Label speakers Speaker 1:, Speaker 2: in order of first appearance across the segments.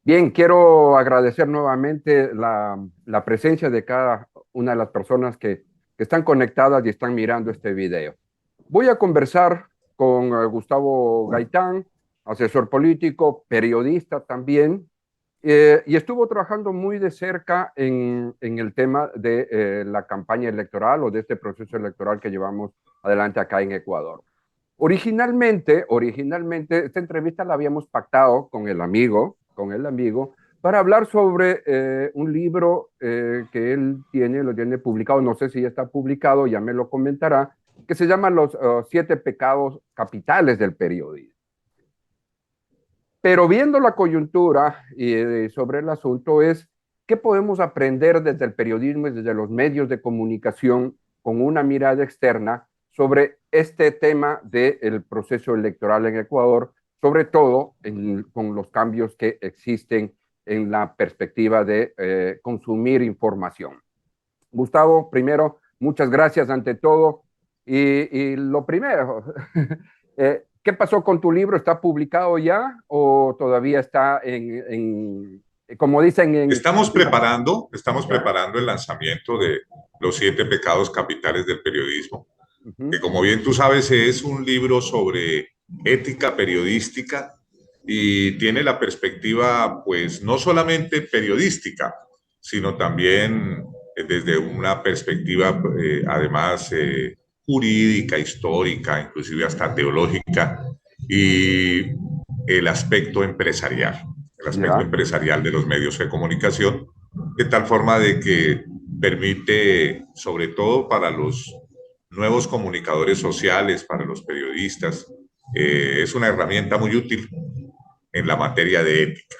Speaker 1: Bien, quiero agradecer nuevamente la presencia de cada una de las personas que están conectadas y están mirando este video. Voy a conversar con Gustavo Gaitán, asesor político, periodista también, y estuvo trabajando muy de cerca en el tema de la campaña electoral o de este proceso electoral que llevamos adelante acá en Ecuador. Originalmente, esta entrevista la habíamos pactado con el amigo, para hablar sobre un libro que él lo tiene publicado, no sé si ya está publicado, ya me lo comentará, que se llama Los Siete Pecados Capitales del Periodismo. Pero viendo la coyuntura sobre el asunto es, ¿qué podemos aprender desde el periodismo y desde los medios de comunicación con una mirada externa sobre este tema del proceso electoral en Ecuador, sobre todo con los cambios que existen en la perspectiva de consumir información? Gustavo, primero, muchas gracias ante todo. Y lo primero, ¿qué pasó con tu libro? ¿Está publicado ya o todavía está como dicen en...
Speaker 2: Estamos preparando el lanzamiento de Los Siete Pecados Capitales del Periodismo, que
Speaker 1: Ujú.
Speaker 2: como bien tú sabes es un libro sobre ética periodística y tiene la perspectiva pues no solamente periodística, sino también desde una perspectiva además jurídica, histórica, inclusive hasta teológica y el aspecto
Speaker 1: Ya.
Speaker 2: empresarial de los medios de comunicación, de tal forma de que permite, sobre todo para los nuevos comunicadores sociales, para los periodistas, es una herramienta muy útil en la materia de ética.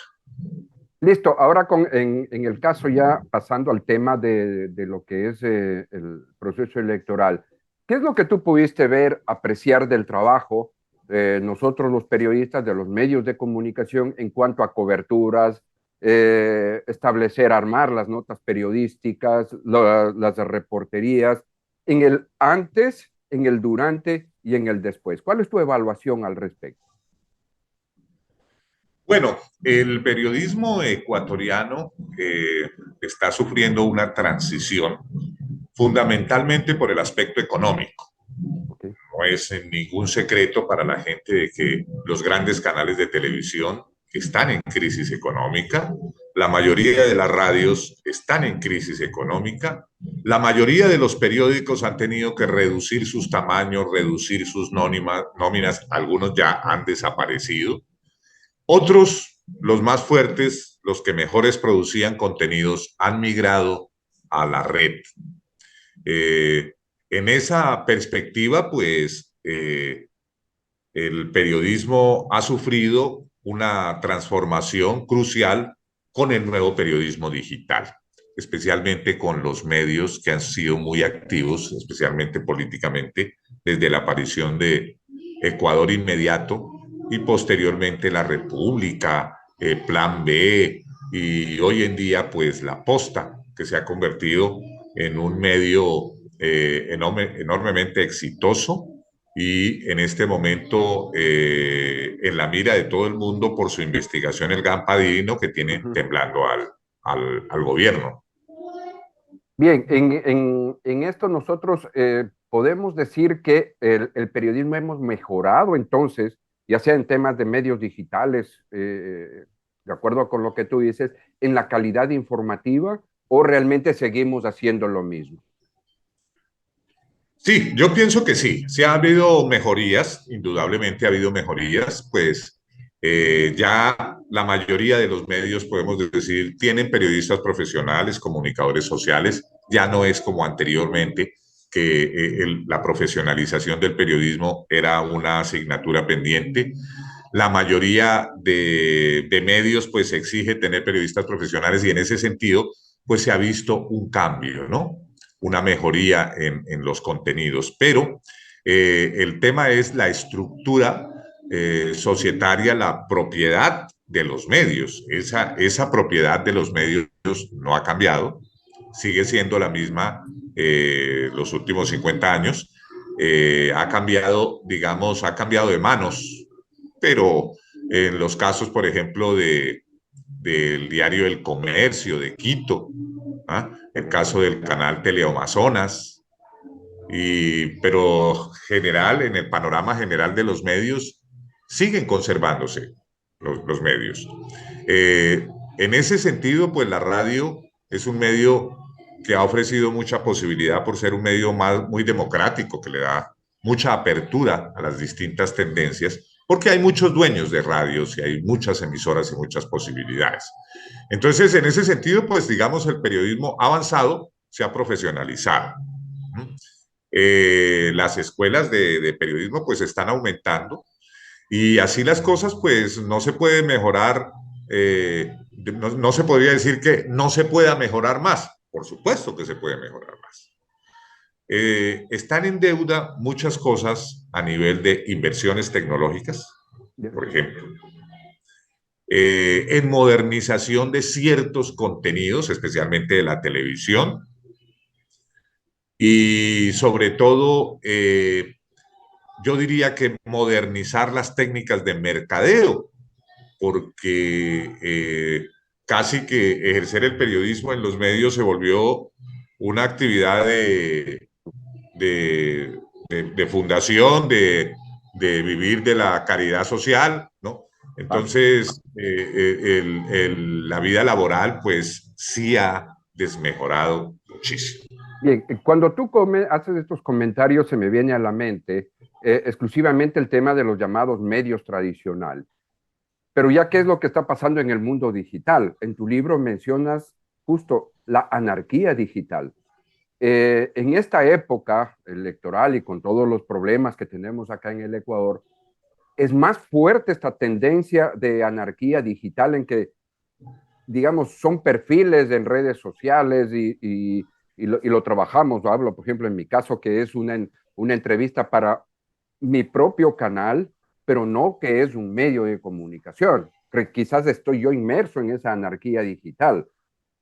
Speaker 1: Listo, ahora en el caso ya pasando al tema de lo que es el proceso electoral, ¿qué es lo que tú pudiste ver, apreciar del trabajo nosotros los periodistas de los medios de comunicación en cuanto a coberturas, establecer, armar las notas periodísticas, las reporterías, en el antes, en el durante y en el después? ¿Cuál es tu evaluación al respecto?
Speaker 2: Bueno, el periodismo ecuatoriano está sufriendo una transición fundamentalmente por el aspecto económico.
Speaker 1: Okay.
Speaker 2: No es ningún secreto para la gente de que los grandes canales de televisión están en crisis económica, la mayoría de las radios están en crisis económica, la mayoría de los periódicos han tenido que reducir sus tamaños, reducir sus nóminas, algunos ya han desaparecido. Otros, los más fuertes, los que mejores producían contenidos, han migrado a la red. Eh, en esa perspectiva, pues, el periodismo ha sufrido una transformación crucial con el nuevo periodismo digital, especialmente con los medios que han sido muy activos, especialmente políticamente, desde la aparición de Ecuador Inmediato y posteriormente La República, Plan B y hoy en día pues La Posta, que se ha convertido en un medio enormemente exitoso y en este momento en la mira de todo el mundo por su investigación el GAN Padrino que tiene
Speaker 1: Ujú.
Speaker 2: temblando al gobierno.
Speaker 1: Bien, en esto nosotros podemos decir que el periodismo hemos mejorado entonces, ya sea en temas de medios digitales, de acuerdo con lo que tú dices, en la calidad informativa, o realmente seguimos haciendo lo mismo.
Speaker 2: Sí, yo pienso que sí, sí ha habido mejorías, indudablemente ha habido mejorías, pues ya la mayoría de los medios, podemos decir, tienen periodistas profesionales, comunicadores sociales, ya no es como anteriormente, que la profesionalización del periodismo era una asignatura pendiente. La mayoría de medios pues exige tener periodistas profesionales y en ese sentido pues se ha visto un cambio, ¿no? Una mejoría en los contenidos, pero el tema es la estructura societaria, la propiedad de los medios. Esa propiedad de los medios no ha cambiado, sigue siendo la misma los últimos 50 años. Ha cambiado, digamos, ha cambiado de manos, pero en los casos, por ejemplo, del diario El Comercio de Quito, ¿ah? El caso del canal Teleamazonas, pero general, en el panorama general de los medios, siguen conservándose los medios. En ese sentido, pues la radio es un medio que ha ofrecido mucha posibilidad por ser un medio muy democrático, que le da mucha apertura a las distintas tendencias, porque hay muchos dueños de radios y hay muchas emisoras y muchas posibilidades. Entonces, en ese sentido, pues digamos, el periodismo ha avanzado, se ha profesionalizado. Las escuelas de periodismo pues están aumentando y así las cosas pues no se puede mejorar, no se podría decir que no se pueda mejorar más, por supuesto que se puede mejorar más. Están en deuda muchas cosas a nivel de inversiones tecnológicas, por ejemplo, en modernización de ciertos contenidos, especialmente de la televisión, y sobre todo, yo diría que modernizar las técnicas de mercadeo, porque casi que ejercer el periodismo en los medios se volvió una actividad de fundación, vivir de la caridad social, ¿no? Entonces, la vida laboral, pues sí ha desmejorado muchísimo.
Speaker 1: Bien, cuando tú haces estos comentarios se me viene a la mente exclusivamente el tema de los llamados medios tradicionales. Pero ya, ¿qué es lo que está pasando en el mundo digital? En tu libro mencionas justo la anarquía digital. En esta época electoral y con todos los problemas que tenemos acá en el Ecuador, es más fuerte esta tendencia de anarquía digital en que, digamos, son perfiles en redes sociales y lo trabajamos. Lo hablo, por ejemplo, en mi caso, que es una entrevista para mi propio canal, pero no que es un medio de comunicación. Quizás estoy yo inmerso en esa anarquía digital.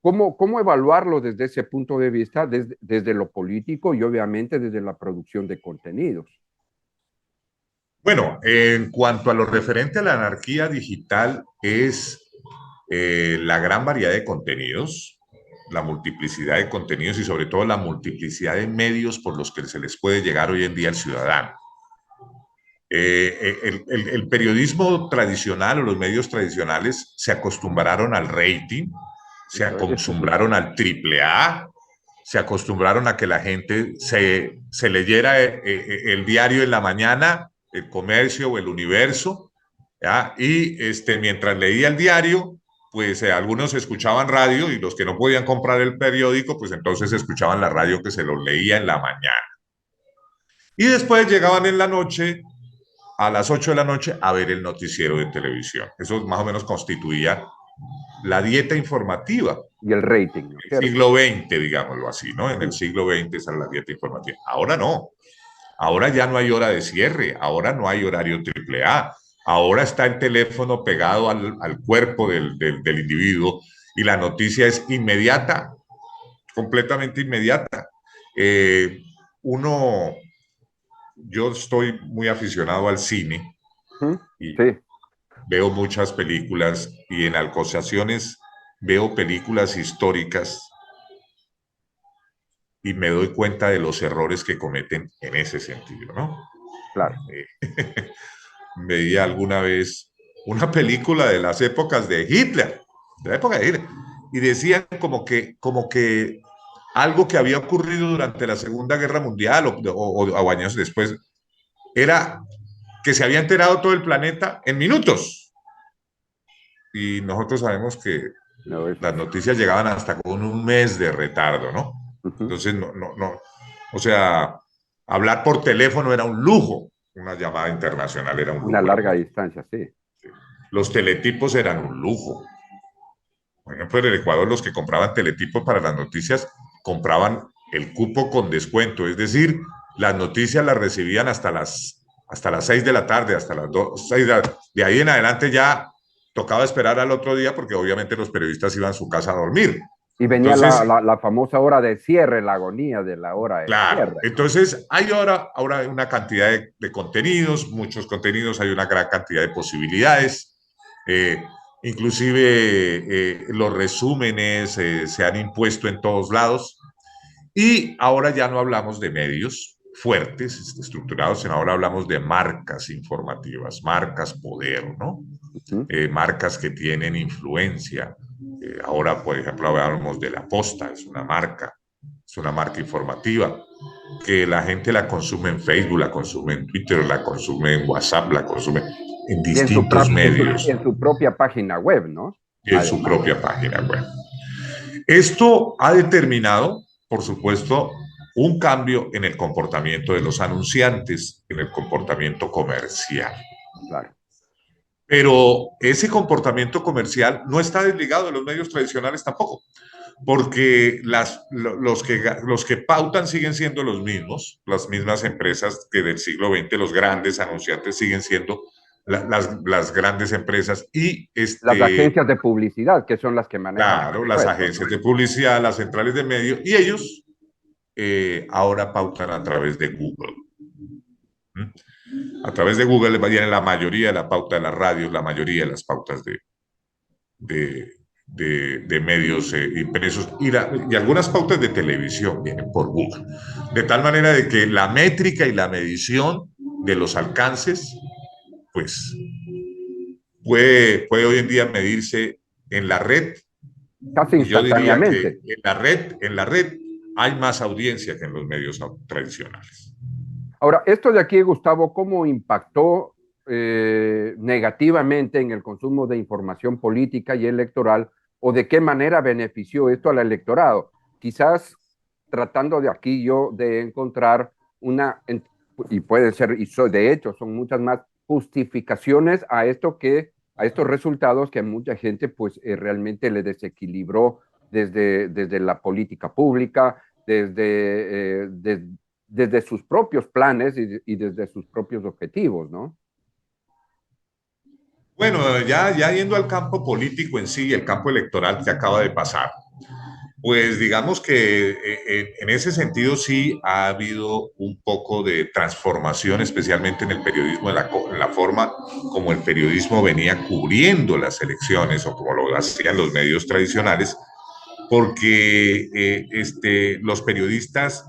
Speaker 1: ¿Cómo evaluarlo desde ese punto de vista, desde lo político y obviamente desde la producción de contenidos?
Speaker 2: Bueno, en cuanto a lo referente a la anarquía digital, es la gran variedad de contenidos, la multiplicidad de contenidos y sobre todo la multiplicidad de medios por los que se les puede llegar hoy en día al ciudadano. El periodismo tradicional o los medios tradicionales se acostumbraron al rating, se acostumbraron al triple A, se acostumbraron a que la gente se leyera el diario en la mañana, El Comercio o El Universo, ¿ya? Y mientras leía el diario, pues algunos escuchaban radio y los que no podían comprar el periódico, pues entonces escuchaban la radio que se los leía en la mañana. Y después llegaban en la noche, a las 8 de la noche, a ver el noticiero de televisión. Eso más o menos constituía la dieta informativa.
Speaker 1: Y el rating, ¿no es
Speaker 2: El
Speaker 1: cierto?
Speaker 2: siglo XX, digámoslo así, ¿no? En el siglo XX esa era la dieta informativa. Ahora no. Ahora ya no hay hora de cierre, ahora no hay horario triple A, ahora está el teléfono pegado al cuerpo del individuo y la noticia es inmediata, completamente inmediata. Eh, uno, yo estoy muy aficionado al cine y
Speaker 1: Sí,
Speaker 2: veo muchas películas y en asociaciones veo películas históricas y me doy cuenta de los errores que cometen en ese sentido, ¿no?
Speaker 1: claro.
Speaker 2: Veía alguna vez una película de las épocas de Hitler, de la época de Hitler, y decían como que algo que había ocurrido durante la Segunda Guerra Mundial o años después era que se había enterado todo el planeta en minutos. Y nosotros sabemos que
Speaker 1: No,
Speaker 2: las noticias llegaban hasta con un mes de retardo, ¿no?
Speaker 1: uh-huh.
Speaker 2: Entonces, no, o sea, hablar por teléfono era un lujo, una llamada internacional era un
Speaker 1: Una
Speaker 2: lujo.
Speaker 1: larga distancia, sí.
Speaker 2: Los teletipos eran un lujo. Por ejemplo, en el Ecuador los que compraban teletipos para las noticias compraban el cupo con descuento, es decir, las noticias las recibían hasta las 6 de la tarde, hasta las 2, 6 de ahí en adelante ya tocaba esperar al otro día porque obviamente los periodistas iban a su casa a dormir.
Speaker 1: Y venía
Speaker 2: Entonces,
Speaker 1: la famosa hora de cierre, la agonía de la hora de
Speaker 2: claro,
Speaker 1: cierre, ¿no?
Speaker 2: entonces hay ahora una cantidad contenidos, muchos contenidos, hay una gran cantidad de posibilidades. inclusive los resúmenes se han impuesto en todos lados. Y ahora ya no hablamos de medios fuertes, estructurados, sino ahora hablamos de marcas informativas, marcas poder, ¿no?
Speaker 1: Ujú.
Speaker 2: Marcas que tienen influencia. Ahora, por ejemplo, hablamos de La Posta, es una marca informativa, que la gente la consume en Facebook, la consume en Twitter, la consume en WhatsApp, la consume en
Speaker 1: Y
Speaker 2: distintos medios
Speaker 1: en su propia página web, ¿no?
Speaker 2: y en su
Speaker 1: Además,
Speaker 2: propia página web. Esto ha determinado, por supuesto, un cambio en el comportamiento de los anunciantes, en el comportamiento comercial.
Speaker 1: claro.
Speaker 2: Pero ese comportamiento comercial no está desligado de los medios tradicionales tampoco, porque los que pautan siguen siendo los mismos, las mismas empresas que del siglo XX, los grandes anunciantes siguen siendo las grandes empresas y
Speaker 1: Las agencias de publicidad, que son las que manejan
Speaker 2: claro, las
Speaker 1: presupuestos,
Speaker 2: agencias
Speaker 1: ¿no?
Speaker 2: de publicidad, las centrales de medios, y ellos ahora pautan a través de Google. ¿Mm? A través de Google viene la mayoría de la pauta de las radios, la mayoría de las pautas de, de medios impresos y algunas pautas de televisión vienen por Google. De tal manera de que la métrica y la medición de los alcances, pues puede hoy en día medirse en la red.
Speaker 1: Casi
Speaker 2: Y yo diría que
Speaker 1: instantáneamente.
Speaker 2: en la red hay más audiencia que en los medios tradicionales.
Speaker 1: Ahora, esto de aquí, Gustavo, ¿cómo impactó negativamente en el consumo de información política y electoral o de qué manera benefició esto al electorado? Quizás tratando de aquí yo de encontrar una, y puede ser, de hecho son muchas más justificaciones a esto a estos resultados que a mucha gente pues realmente le desequilibró desde la política pública, desde sus propios planes y desde sus propios objetivos, ¿no?
Speaker 2: Bueno, ya yendo al campo político en sí, el campo electoral que acaba de pasar, pues digamos que en ese sentido sí ha habido un poco de transformación, especialmente en el periodismo, en la forma como el periodismo venía cubriendo las elecciones o como lo hacían los medios tradicionales, porque los periodistas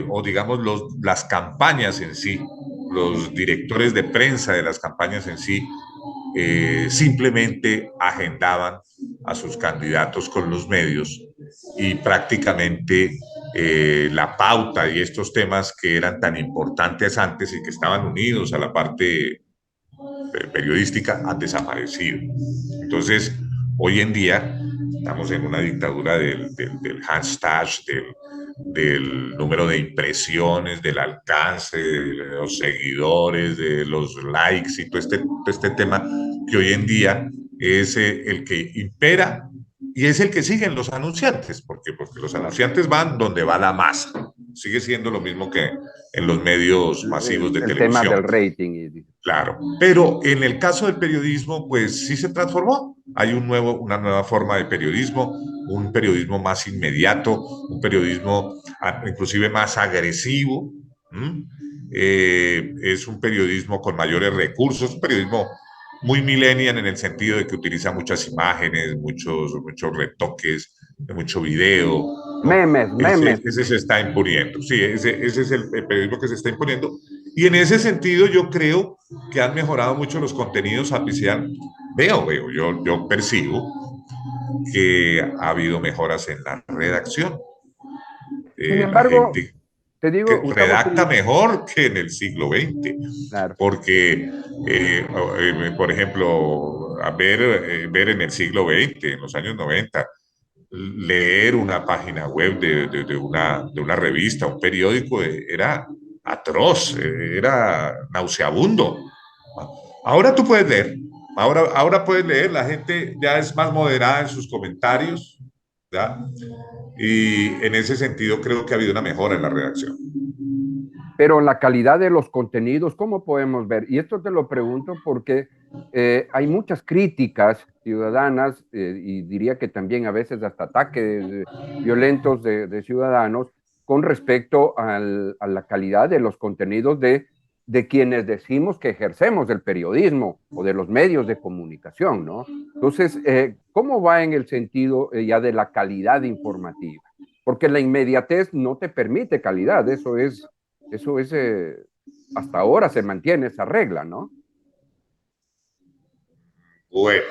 Speaker 2: o digamos las campañas en sí, los directores de prensa de las campañas en sí, simplemente agendaban a sus candidatos con los medios y prácticamente la pauta y estos temas que eran tan importantes antes y que estaban unidos a la parte periodística han desaparecido. Entonces, hoy en día estamos en una dictadura del hashtag, del número de impresiones, del alcance, de los seguidores, de los likes y todo este tema que hoy en día es el que impera y es el que siguen los anunciantes, porque los
Speaker 1: Claro.
Speaker 2: anunciantes van donde va la masa. Sigue siendo lo mismo que en los medios masivos de
Speaker 1: El tema
Speaker 2: televisión.
Speaker 1: del rating. Y,
Speaker 2: Claro, pero en el caso del periodismo, pues sí se transformó. Hay una nueva forma de periodismo, un periodismo más inmediato, un periodismo inclusive más agresivo. Es un periodismo con mayores recursos, un periodismo muy millennial en el sentido de que utiliza muchas imágenes, muchos retoques, mucho video, ¿no?
Speaker 1: memes.
Speaker 2: Ese se está imponiendo, sí, ese es el periodismo que se está imponiendo. Y en ese sentido yo creo que han mejorado mucho los contenidos artificiales. Yo percibo que ha habido mejoras en la redacción.
Speaker 1: Sin
Speaker 2: La
Speaker 1: embargo,
Speaker 2: gente
Speaker 1: te digo,
Speaker 2: que
Speaker 1: Gustavo,
Speaker 2: redacta mejor que en el siglo XX,
Speaker 1: claro,
Speaker 2: porque, por ejemplo, ver en el siglo XX, en los años 90, leer una página web de una revista, un periódico, era atroz, era nauseabundo. Ahora tú puedes leer, ahora puedes leer, la gente ya es más moderada en sus comentarios, ¿verdad? Y en ese sentido creo que ha habido una mejora en la redacción.
Speaker 1: pero la calidad de los contenidos, ¿cómo podemos ver? Y esto te lo pregunto porque hay muchas críticas ciudadanas y diría que también a veces hasta ataques violentos de ciudadanos con respecto a la calidad de los contenidos de de quienes decimos que ejercemos el periodismo o de los medios de comunicación, ¿no? Entonces, ¿cómo va en el sentido ya de la calidad informativa? Porque la inmediatez no te permite calidad, eso es hasta ahora se mantiene esa regla, ¿no?
Speaker 2: Bueno,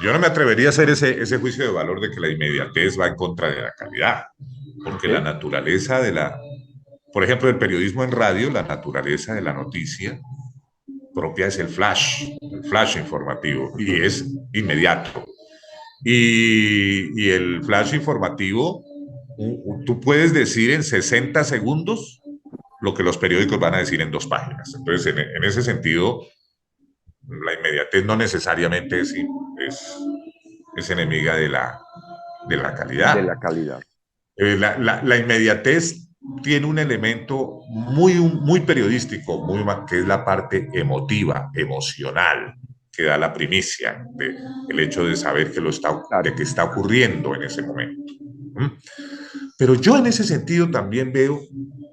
Speaker 2: yo no me atrevería a hacer ese juicio de valor de que la inmediatez va en contra de la calidad, porque la
Speaker 1: Ok,
Speaker 2: naturaleza de la, por ejemplo, el periodismo en radio, la naturaleza de la noticia propia es el flash informativo, y es inmediato. Y el flash informativo, tú puedes decir en 60 segundos lo que los periódicos van a decir en 2 páginas. Entonces, en ese sentido, la inmediatez no necesariamente es enemiga de la
Speaker 1: de
Speaker 2: calidad.
Speaker 1: la calidad.
Speaker 2: La inmediatez tiene un elemento muy periodístico, que es la parte emotiva, emocional, que da la primicia, el hecho de saber de
Speaker 1: Claro.
Speaker 2: que está ocurriendo en ese momento. ¿Mm? Pero yo en ese sentido también veo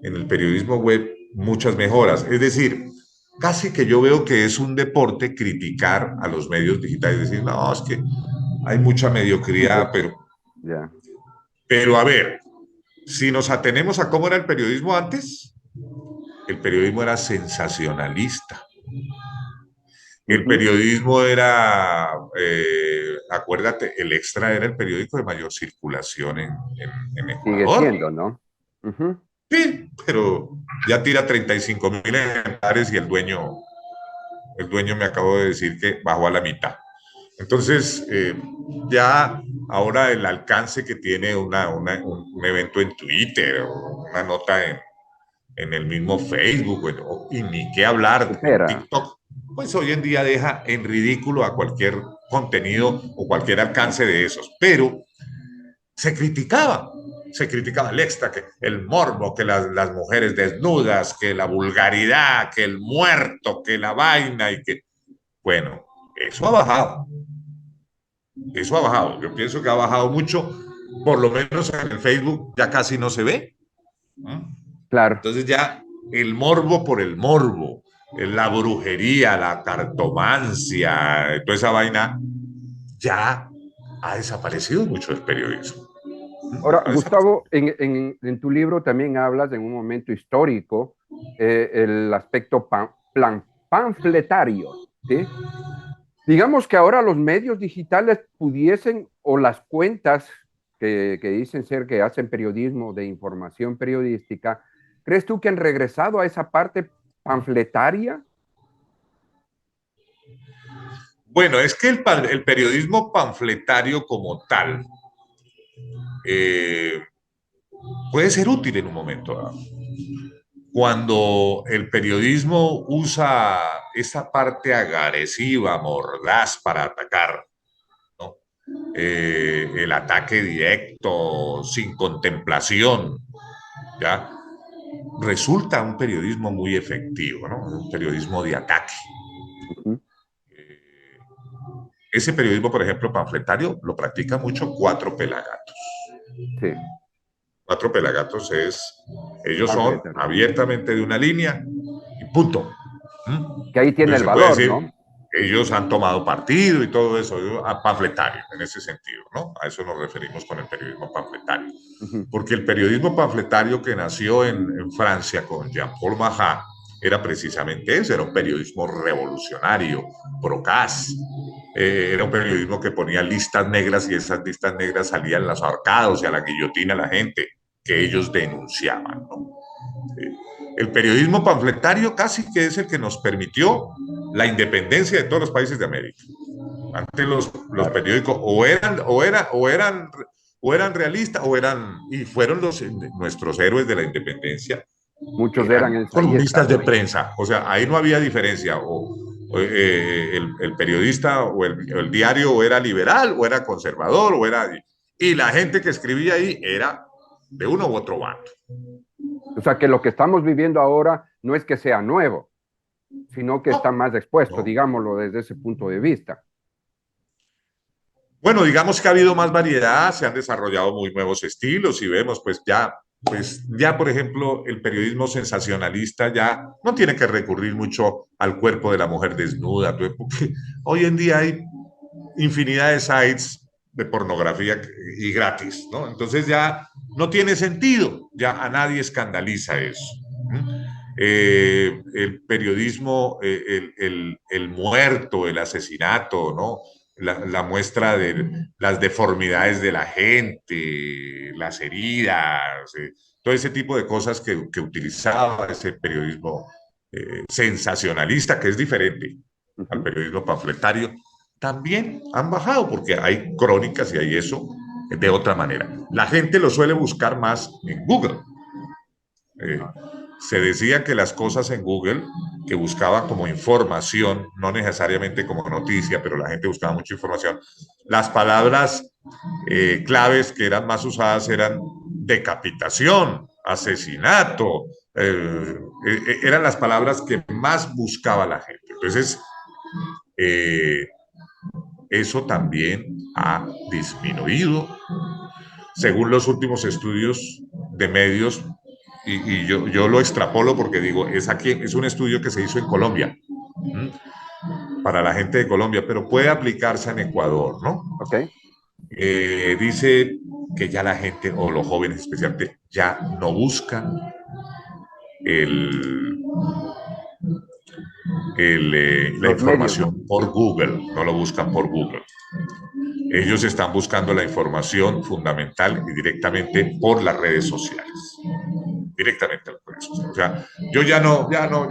Speaker 2: en el periodismo web muchas mejoras. Es decir, casi que yo veo que es un deporte criticar a los medios digitales, decir, no, es que hay mucha mediocridad,
Speaker 1: Ya.
Speaker 2: pero a ver, si nos atenemos a cómo era el periodismo antes, el periodismo era sensacionalista. El
Speaker 1: Ujú.
Speaker 2: periodismo era, acuérdate, el Extra era el periódico de mayor circulación en
Speaker 1: Sigue
Speaker 2: Ecuador.
Speaker 1: siendo, ¿no? Ujú.
Speaker 2: Sí, pero ya tira 35.000 ejemplares y el dueño me acabó de decir que bajó a la mitad. Entonces, ya ahora el alcance que tiene un evento en Twitter o una nota en el mismo Facebook, bueno, y ni qué hablar en
Speaker 1: Supera.
Speaker 2: TikTok, pues hoy en día deja en ridículo a cualquier contenido o cualquier alcance de esos. Pero se criticaba el extra, que el morbo, que las mujeres desnudas, que la vulgaridad, que el muerto, que la vaina y que, bueno, eso ha bajado, eso ha bajado. Yo pienso que ha bajado mucho, por lo menos en el Facebook ya casi no se ve. ¿No?
Speaker 1: Claro.
Speaker 2: Entonces ya el morbo por el morbo, la brujería, la cartomancia, toda esa vaina, ya ha desaparecido mucho del periodismo.
Speaker 1: Ahora,
Speaker 2: Ha desaparecido.
Speaker 1: Gustavo, en tu libro también hablas en un momento histórico el aspecto panfletario, ¿sí? Digamos que ahora los medios digitales pudiesen, o las cuentas que dicen ser que hacen periodismo de información periodística, ¿crees tú que han regresado a esa parte panfletaria?
Speaker 2: Bueno, es que el periodismo panfletario como tal eh, puede ser útil en un momento dado. Cuando el periodismo usa esa parte agresiva, mordaz para atacar, ¿no? El ataque directo, sin contemplación, ¿ya? Resulta un periodismo muy efectivo, ¿no? Un periodismo de ataque.
Speaker 1: Ujú.
Speaker 2: Eh, Ese periodismo, por ejemplo, panfletario, lo practica mucho Cuatro Pelagatos.
Speaker 1: Sí,
Speaker 2: Cuatro Pelagatos ellos son
Speaker 1: panfletario.
Speaker 2: abiertamente de una línea y punto. ¿Mm?
Speaker 1: Que ahí tiene
Speaker 2: Entonces
Speaker 1: el
Speaker 2: se puede
Speaker 1: valor,
Speaker 2: decir,
Speaker 1: ¿no?
Speaker 2: ellos han tomado partido y todo eso, a panfletario en ese sentido, ¿no? A eso nos referimos con el periodismo panfletario.
Speaker 1: Ujú.
Speaker 2: Porque el periodismo panfletario que nació en Francia con Jean-Paul Marat era precisamente eso, era un periodismo revolucionario, procaz. Era un periodismo que ponía listas negras y esas listas negras salían las ahorcados y a la guillotina a la gente que ellos denunciaban, ¿no? El periodismo panfletario casi que es el que nos permitió la independencia de todos los países de América. Antes los
Speaker 1: Claro.
Speaker 2: periódicos o eran realistas y fueron nuestros héroes de la independencia,
Speaker 1: Muchos eran
Speaker 2: eran
Speaker 1: ensayistas,
Speaker 2: columnistas de
Speaker 1: ¿no?
Speaker 2: prensa. O sea, ahí no había diferencia. El periodista el diario o era liberal o era conservador o era... Y la gente que escribía ahí era de uno u otro bando.
Speaker 1: O sea, que lo que estamos viviendo ahora no es que sea nuevo, sino que está
Speaker 2: No,
Speaker 1: más expuesto,
Speaker 2: no.
Speaker 1: digámoslo desde ese punto de vista.
Speaker 2: Bueno, digamos que ha habido más variedad, se han desarrollado muy nuevos estilos y vemos pues ya pues ya, por ejemplo, el periodismo sensacionalista ya no tiene que recurrir mucho al cuerpo de la mujer desnuda, porque hoy en día hay infinidad de sites de pornografía y gratis, ¿no? Entonces ya no tiene sentido, ya a nadie escandaliza eso. El periodismo, el muerto, el asesinato, ¿no? La muestra de las deformidades de la gente, las heridas, todo ese tipo de cosas que utilizaba ese periodismo sensacionalista, que es diferente al periodismo panfletario, también han bajado porque hay crónicas y hay eso de otra manera. La gente lo suele buscar más en Google. Eh, Se decía que las cosas en Google, que buscaba como información, no necesariamente como noticia, pero la gente buscaba mucha información, las palabras claves que eran más usadas eran decapitación, asesinato, eran las palabras que más buscaba la gente. Entonces, eh, eso también ha disminuido según los últimos estudios de medios, y yo lo extrapolo porque digo, es un estudio que se hizo en Colombia, para la gente de Colombia, pero puede aplicarse en Ecuador, ¿no?
Speaker 1: Ok.
Speaker 2: Dice que ya la gente, o los jóvenes especialmente, ya no buscan el, la
Speaker 1: Los medios.
Speaker 2: información por Google, no lo buscan por Google. Ellos están buscando la información fundamental y directamente por las redes sociales. Directamente a las redes sociales. O sea, yo
Speaker 1: No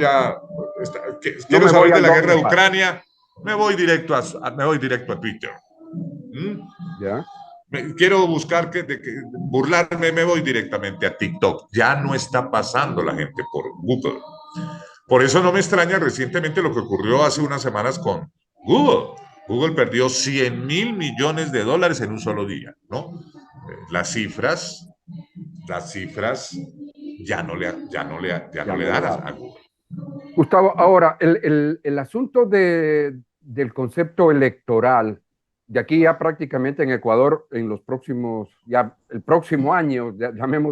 Speaker 2: quiero
Speaker 1: me voy
Speaker 2: saber de
Speaker 1: al
Speaker 2: la guerra
Speaker 1: ¿dónde
Speaker 2: de
Speaker 1: pasa?
Speaker 2: Ucrania, me voy directo a Twitter. ¿Mm?
Speaker 1: ¿Ya?
Speaker 2: Quiero buscar burlarme, me voy directamente a TikTok. Ya no está pasando la gente por Google. Por eso no me extraña recientemente lo que ocurrió hace unas semanas con Google. Google perdió 100.000 millones de dólares en un solo día, ¿no? Las cifras, las cifras ya
Speaker 1: Ya
Speaker 2: no le
Speaker 1: no le
Speaker 2: dan
Speaker 1: da.
Speaker 2: a Google.
Speaker 1: Gustavo, ahora, el asunto del concepto electoral, de aquí ya prácticamente en Ecuador, en los próximos, ya el próximo año,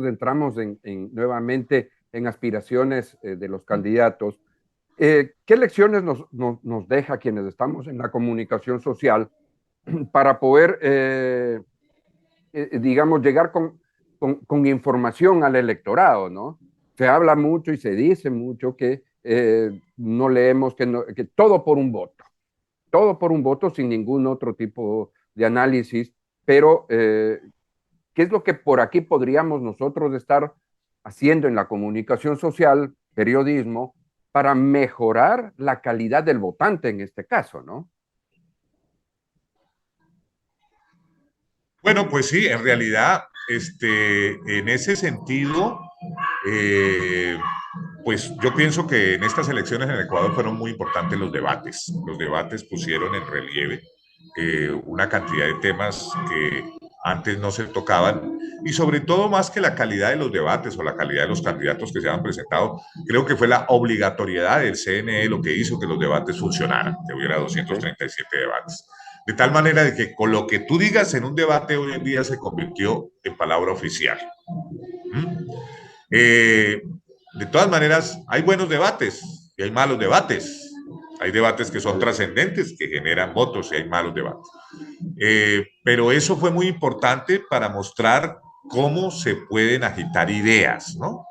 Speaker 1: entramos nuevamente en aspiraciones de los candidatos. ¿Qué lecciones nos deja quienes estamos en la comunicación social para poder, digamos, llegar con información al electorado, ¿no? Se habla mucho y se dice mucho que no leemos, que todo por un voto sin ningún otro tipo de análisis, pero ¿qué es lo que por aquí podríamos nosotros estar haciendo en la comunicación social, periodismo, para mejorar la calidad del votante en este caso, ¿no?
Speaker 2: Bueno, pues sí, en realidad, en ese sentido, eh, pues yo pienso que en estas elecciones en Ecuador fueron muy importantes los debates. Los debates pusieron en relieve una cantidad de temas que antes no se tocaban y sobre todo más que la calidad de los debates o la calidad de los candidatos que se han presentado, creo que fue la obligatoriedad del CNE lo que hizo que los debates funcionaran, que hubiera
Speaker 1: Okay.
Speaker 2: 237 debates. De tal manera de que con lo que tú digas en un debate hoy en día se convirtió en palabra oficial. ¿Mm? De todas maneras, hay buenos debates y hay malos debates. Hay debates que son trascendentes, que generan votos y hay malos debates. Pero eso fue muy importante para mostrar cómo se pueden agitar ideas, ¿no?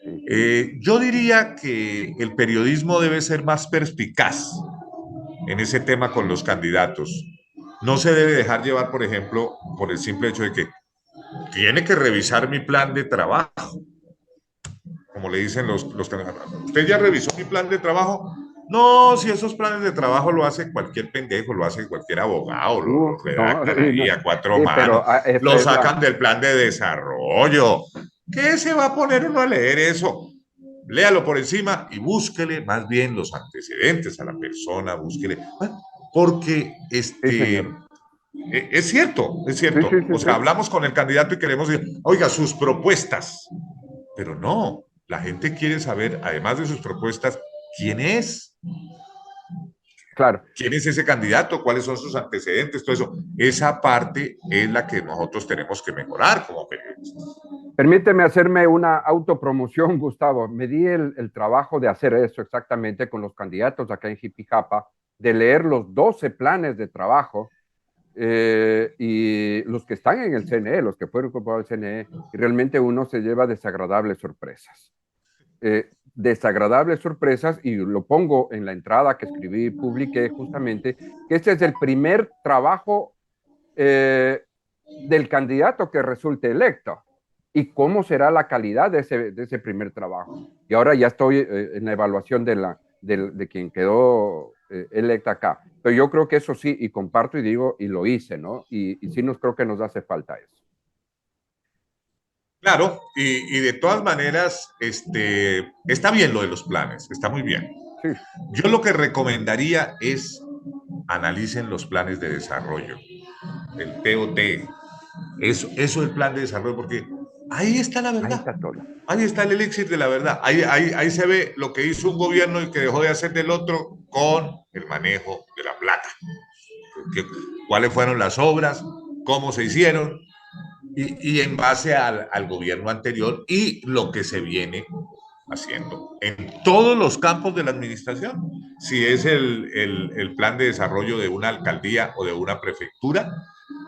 Speaker 1: Sí.
Speaker 2: Yo diría que el periodismo debe ser más perspicaz en ese tema con los candidatos. No se debe dejar llevar, por ejemplo, por el simple hecho de que tiene que revisar mi plan de trabajo, como le dicen los candidatos. ¿Usted ya revisó mi plan de trabajo? No, si esos planes de trabajo lo hace cualquier pendejo, lo hace cualquier abogado, lo
Speaker 1: No,
Speaker 2: redactan ahí a cuatro
Speaker 1: pero
Speaker 2: manos,
Speaker 1: esa
Speaker 2: lo
Speaker 1: es
Speaker 2: sacan del plan de desarrollo. ¿Qué se va a poner uno a leer eso? Léalo por encima y búsquele más bien los antecedentes a la persona, búsquele, porque
Speaker 1: sí, señor.
Speaker 2: es cierto, es
Speaker 1: Sí, sí,
Speaker 2: cierto.
Speaker 1: sí,
Speaker 2: O sea,
Speaker 1: sí.
Speaker 2: hablamos con el candidato y queremos decir, oiga, sus propuestas, pero no, la gente quiere saber, además de sus propuestas, quién es.
Speaker 1: claro.
Speaker 2: ¿Quién es ese candidato? ¿Cuáles son sus antecedentes? Todo eso. Esa parte es la que nosotros tenemos que mejorar como periodistas.
Speaker 1: Permíteme hacerme una autopromoción, Gustavo. Me di el trabajo de hacer eso exactamente con los candidatos acá en Jipijapa, de leer los 12 planes de trabajo y los que están en el CNE, los que fueron incorporados al CNE, y realmente uno se lleva desagradables sorpresas. Desagradables sorpresas, y lo pongo en la entrada que escribí y publiqué justamente, que este es el primer trabajo del candidato que resulte electo y cómo será la calidad de ese primer trabajo. Y ahora ya estoy en la evaluación de quien quedó electa acá. Pero yo creo que eso sí, y comparto y digo, y lo hice, ¿no? Y sí creo que nos hace falta eso.
Speaker 2: Claro, y de todas maneras, está bien lo de los planes, está muy bien.
Speaker 1: Sí,
Speaker 2: Yo lo que recomendaría es analicen los planes de desarrollo, el TOT, eso es el plan de desarrollo, porque ahí está la
Speaker 1: ahí
Speaker 2: verdad,
Speaker 1: está todo.
Speaker 2: ahí está el elixir de la verdad, ahí se ve lo que hizo un gobierno y que dejó de hacer del otro con el manejo de la plata. ¿Cuáles fueron las obras? ¿Cómo se hicieron? Y en base al gobierno anterior y lo que se viene haciendo en todos los campos de la administración. Si es el plan de desarrollo de una alcaldía o de una prefectura,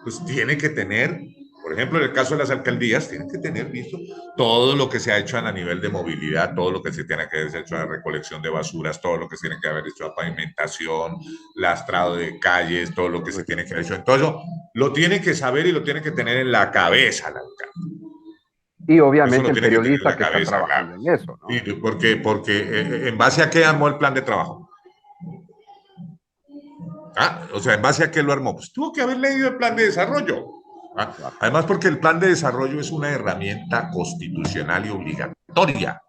Speaker 2: pues tiene que tener, por ejemplo, en el caso de las alcaldías, tienen que tener visto todo lo que se ha hecho a nivel de movilidad, todo lo que se tiene que haber hecho a la recolección de basuras, todo lo que se tiene que haber hecho a pavimentación, lastrado de calles, todo lo que se tiene que haber hecho. Entonces, lo tiene que saber y lo tiene que tener en la cabeza la alcaldía.
Speaker 1: Y
Speaker 2: Eso
Speaker 1: obviamente
Speaker 2: lo
Speaker 1: el
Speaker 2: tiene que tener en
Speaker 1: periodista
Speaker 2: la
Speaker 1: que está
Speaker 2: cabeza, claro.
Speaker 1: trabajando en eso, ¿no?
Speaker 2: Porque en base a qué armó el plan de trabajo. ¿Ah? O sea, ¿en base a qué lo armó? Pues tuvo que haber leído el plan de desarrollo. ¿Ah?
Speaker 1: Claro.
Speaker 2: Además, porque el plan de desarrollo es una herramienta constitucional y obligatoria.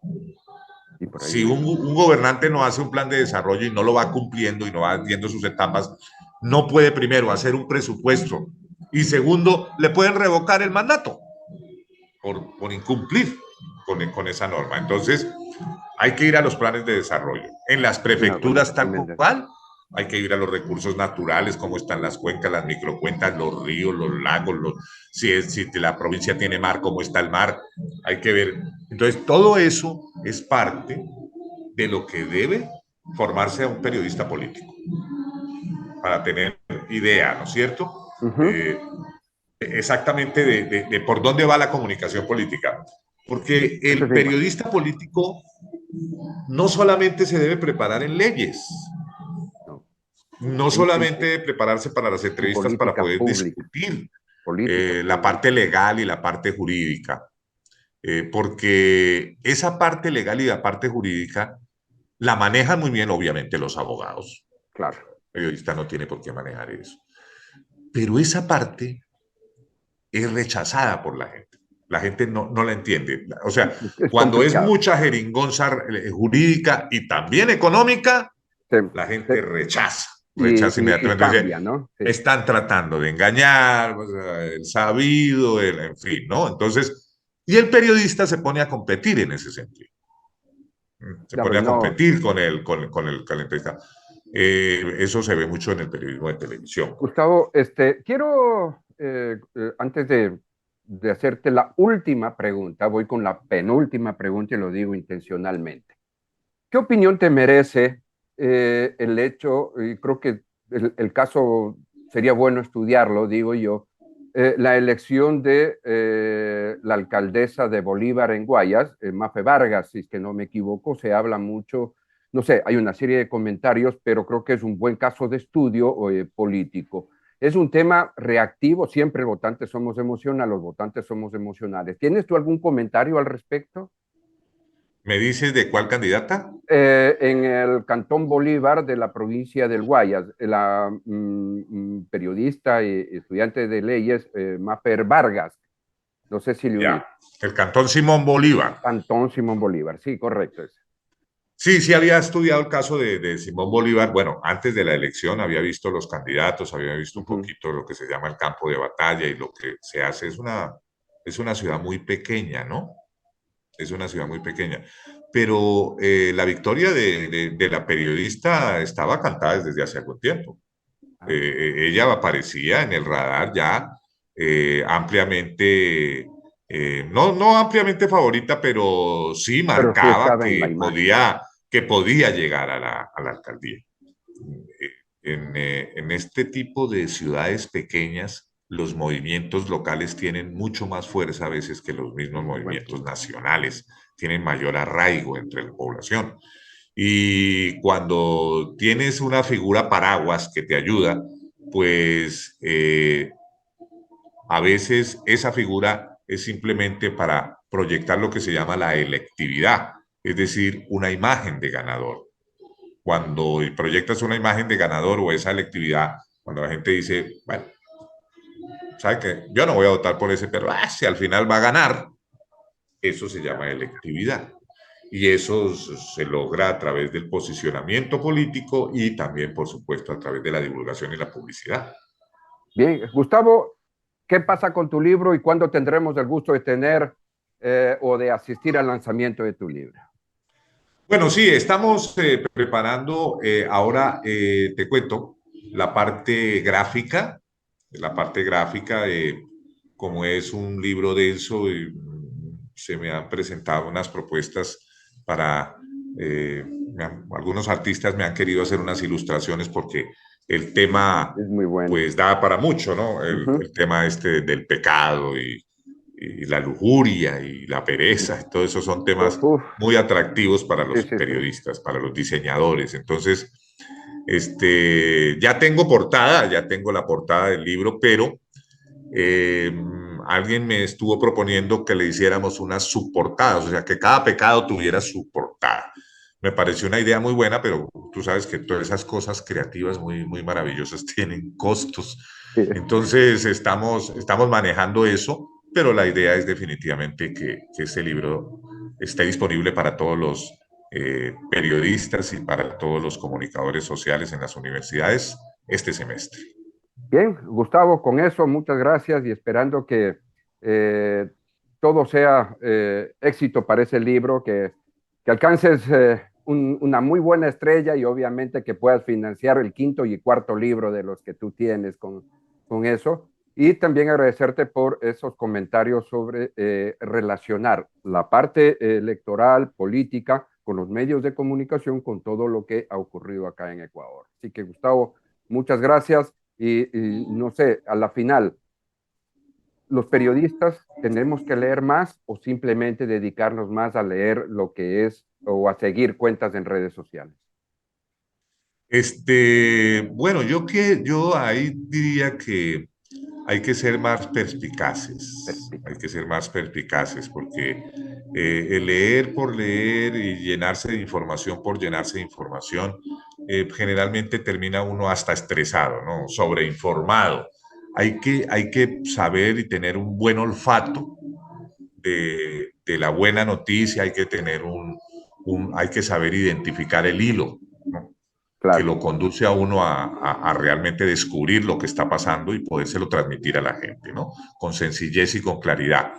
Speaker 1: Y por ahí
Speaker 2: Si
Speaker 1: viene.
Speaker 2: un gobernante no hace un plan de desarrollo y no lo va cumpliendo y no va viendo sus etapas, no puede primero hacer un presupuesto y segundo, le pueden revocar el mandato por incumplir con esa norma. Entonces, hay que ir a los planes de desarrollo. En las
Speaker 1: Una buena
Speaker 2: prefecturas tal
Speaker 1: recomendación.
Speaker 2: cual, hay que ir a los recursos naturales, cómo están las cuencas, las microcuencas, los ríos, los lagos, si la provincia tiene mar, cómo está el mar, hay que ver. Entonces, todo eso es parte de lo que debe formarse a un periodista político, para tener idea, ¿no es cierto?
Speaker 1: Uh -huh.
Speaker 2: Eh, exactamente de por dónde va la comunicación política. Porque
Speaker 1: Eso
Speaker 2: el
Speaker 1: es importante.
Speaker 2: periodista político no solamente se debe preparar en leyes,
Speaker 1: No.
Speaker 2: no solamente debe prepararse para las
Speaker 1: En
Speaker 2: entrevistas para
Speaker 1: política
Speaker 2: poder
Speaker 1: pública.
Speaker 2: discutir
Speaker 1: Política
Speaker 2: la
Speaker 1: pública.
Speaker 2: parte legal y la parte jurídica, porque esa parte legal y la parte jurídica la manejan muy bien, obviamente, los abogados.
Speaker 1: Claro.
Speaker 2: El periodista no tiene por qué manejar eso. Pero esa parte es rechazada por la gente. La gente no la entiende. O sea,
Speaker 1: Es
Speaker 2: cuando es
Speaker 1: complicado.
Speaker 2: mucha jeringonza jurídica y también económica,
Speaker 1: Se-
Speaker 2: la gente
Speaker 1: se-
Speaker 2: rechaza
Speaker 1: y
Speaker 2: inmediatamente. Dice,
Speaker 1: cambia, ¿no? Sí.
Speaker 2: están tratando de engañar, o sea, el sabido, en fin, ¿no? Entonces, y el periodista se pone a competir en ese sentido. Se
Speaker 1: Claro,
Speaker 2: pone
Speaker 1: y
Speaker 2: a
Speaker 1: no.
Speaker 2: competir con el entrevista. Eso se ve mucho en el periodismo de televisión.
Speaker 1: Gustavo, quiero, antes de hacerte la última pregunta, voy con la penúltima pregunta y lo digo intencionalmente. ¿Qué opinión te merece el hecho, y creo que el caso sería bueno estudiarlo, digo yo, la elección de la alcaldesa de Bolívar en Guayas, Mafe Vargas, si es que no me equivoco, se habla mucho, no sé, hay una serie de comentarios, pero creo que es un buen caso de estudio político. Es un tema reactivo, siempre votantes somos emocionales, los votantes somos emocionales. ¿Tienes tú algún comentario al respecto?
Speaker 2: ¿Me dices de cuál candidata?
Speaker 1: En el Cantón Bolívar de la provincia del Guayas, la periodista y estudiante de leyes Mafer Vargas, no sé si le
Speaker 2: Ya,
Speaker 1: ubico.
Speaker 2: el Cantón Simón Bolívar.
Speaker 1: Cantón Simón Bolívar, sí, correcto. Ese.
Speaker 2: Sí, sí había estudiado el caso de Simón Bolívar. Bueno, antes de la elección había visto los candidatos, había visto un
Speaker 1: Ujú.
Speaker 2: poquito lo que se llama el campo de batalla y lo que se hace es una ciudad muy pequeña, ¿no? Es una ciudad muy pequeña. pero la victoria de la periodista estaba cantada desde hace algún tiempo.
Speaker 1: Ah,
Speaker 2: Ella aparecía en el radar ya ampliamente, no ampliamente favorita, pero sí
Speaker 1: pero sí
Speaker 2: marcaba
Speaker 1: estaba en la imagen.
Speaker 2: que podía llegar a la alcaldía. En este tipo de ciudades pequeñas, los movimientos locales tienen mucho más fuerza a veces que los mismos
Speaker 1: Buen
Speaker 2: movimientos
Speaker 1: punto.
Speaker 2: nacionales, tienen mayor arraigo entre la población. Y cuando tienes una figura paraguas que te ayuda, pues a veces esa figura es simplemente para proyectar lo que se llama la electividad, es decir, una imagen de ganador. Cuando proyectas una imagen de ganador o esa electividad, cuando la gente dice, bueno, ¿sabe qué? Yo no voy a votar por ese, pero si al final va a ganar, eso se llama electividad. Y eso se logra a través del posicionamiento político y también, por supuesto, a través de la divulgación y la publicidad.
Speaker 1: Bien, Gustavo, ¿qué pasa con tu libro y cuándo tendremos el gusto de tener o de asistir al lanzamiento de tu libro?
Speaker 2: Bueno, sí, estamos preparando ahora, te cuento, la parte gráfica, como es un libro denso, se me han presentado unas propuestas para, algunos artistas me han querido hacer unas ilustraciones porque el tema
Speaker 1: Es muy bueno.
Speaker 2: pues da para mucho, ¿no?
Speaker 1: Ujú.
Speaker 2: El tema este del pecado y la lujuria y la pereza, todo eso son temas
Speaker 1: Uf,
Speaker 2: muy atractivos para
Speaker 1: sí,
Speaker 2: los
Speaker 1: sí, sí.
Speaker 2: periodistas, para los diseñadores. Entonces, ya tengo la portada del libro, pero eh, alguien me estuvo proponiendo que le hiciéramos unas subportadas, o sea, que cada pecado tuviera su portada. Me pareció una idea muy buena, pero tú sabes que todas esas cosas creativas muy maravillosas tienen costos.
Speaker 1: Sí.
Speaker 2: Entonces, estamos manejando eso, pero la idea es definitivamente que este libro esté disponible para todos los periodistas y para todos los comunicadores sociales en las universidades este semestre.
Speaker 1: Bien, Gustavo, con eso, muchas gracias y esperando que eh, todo sea éxito para ese libro, que alcances una muy buena estrella y obviamente que puedas financiar el quinto y cuarto libro de los que tú tienes con eso. Y también agradecerte por esos comentarios sobre relacionar la parte electoral, política, con los medios de comunicación, con todo lo que ha ocurrido acá en Ecuador. Así que, Gustavo, muchas gracias. Y no sé, a la final, los periodistas tenemos que leer más o simplemente dedicarnos más a leer lo que es o a seguir cuentas en redes sociales.
Speaker 2: Bueno, yo ahí diría que hay que ser más perspicaces, hay
Speaker 1: Perspicaz.
Speaker 2: que ser más perspicaces, porque el leer por leer y llenarse de información por llenarse de información, generalmente termina uno hasta estresado, ¿no? Sobreinformado. Hay que saber y tener un buen olfato de la buena noticia, hay que tener hay que saber identificar el hilo, ¿no? Que
Speaker 1: Claro.
Speaker 2: lo conduce a uno a realmente descubrir lo que está pasando y podérselo transmitir a la gente, ¿no? Con sencillez y con claridad.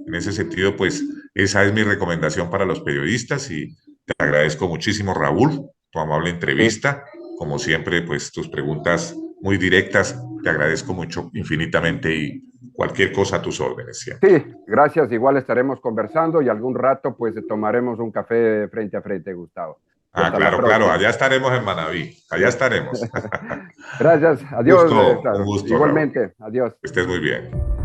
Speaker 2: En ese sentido, pues esa es mi recomendación para los periodistas y te agradezco muchísimo, Raúl, tu amable
Speaker 1: Sí,
Speaker 2: entrevista. Como siempre, pues tus preguntas muy directas, te agradezco mucho infinitamente y cualquier cosa a tus órdenes siempre.
Speaker 1: sí, gracias. Igual estaremos conversando y algún rato pues tomaremos un café frente a frente, Gustavo. Y
Speaker 2: Ah,
Speaker 1: hasta la
Speaker 2: claro, claro,
Speaker 1: próxima.
Speaker 2: allá estaremos en Manabí, allá
Speaker 1: Sí.
Speaker 2: estaremos.
Speaker 1: Gracias.
Speaker 2: Un
Speaker 1: Adiós.
Speaker 2: gusto, un
Speaker 1: Claro.
Speaker 2: gusto, Raúl.
Speaker 1: Igualmente. Adiós.
Speaker 2: Que estés muy bien.